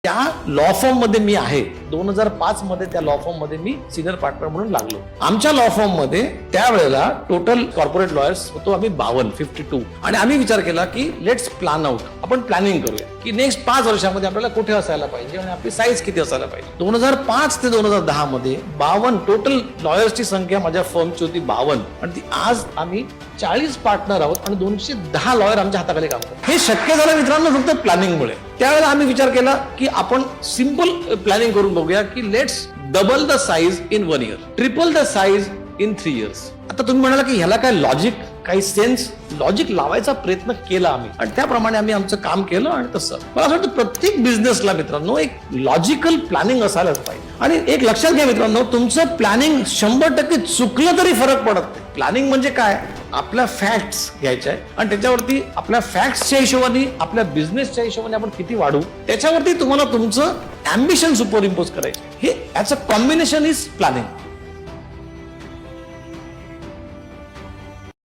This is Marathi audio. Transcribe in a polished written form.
त्या लॉ फर्म मध्ये मी आहे 2005 मध्ये त्या लॉ फर्म मध्ये मी सिनियर पार्टनर म्हणून लागलो. आमच्या लॉ फर्म मध्ये त्यावेळेला टोटल कॉर्पोरेट लॉयर्स होतो आम्ही 52 आणि आम्ही विचार केला की लेट्स प्लॅन आउट, आपण प्लॅनिंग करूया की नेक्स्ट 5 वर्षामध्ये आपल्याला कुठे असायला पाहिजे आणि आपली साईज किती असायला पाहिजे. 2005 ते 2010 मध्ये 52 टोटल लॉयर्सची संख्या माझ्या फर्मची होती 52 आणि ती आज आम्ही 40 पार्टनर आहोत आणि 210 लॉयर आमच्या हाताखाली काम करतात. हे शक्य झालं मित्रांनो फक्त प्लॅनिंगमुळे. त्यावेळेला आम्ही विचार केला की आपण सिंपल प्लॅनिंग करून बघूया की let's double the size in 1 year, triple the size in 3 years. आता तुम्ही म्हणाला की ह्याला काय लॉजिक, काही सेन्स, लॉजिक लावायचा प्रयत्न केला आम्ही आणि त्याप्रमाणे आम्ही आमचं काम केलं. आणि तसं मला असं वाटतं प्रत्येक बिझनेसला मित्रांनो एक लॉजिकल प्लॅनिंग असायलाच पाहिजे. आणि एक लक्षात घ्या मित्रांनो, तुमचं प्लॅनिंग 100% चुकलं तरी फरक पडत नाही. प्लॅनिंग म्हणजे काय, आपल्या फॅक्ट्स घ्यायच्या आहे आणि त्याच्यावरती आपल्या फॅक्ट्सच्या हिशोबाने, आपल्या बिझनेसच्या हिशोबाने आपण किती वाढू त्याच्यावरती तुम्हाला तुमचं अँबिशन सुपर इम्पोज करायचं. हे याचं कॉम्बिनेशन इज प्लॅनिंग.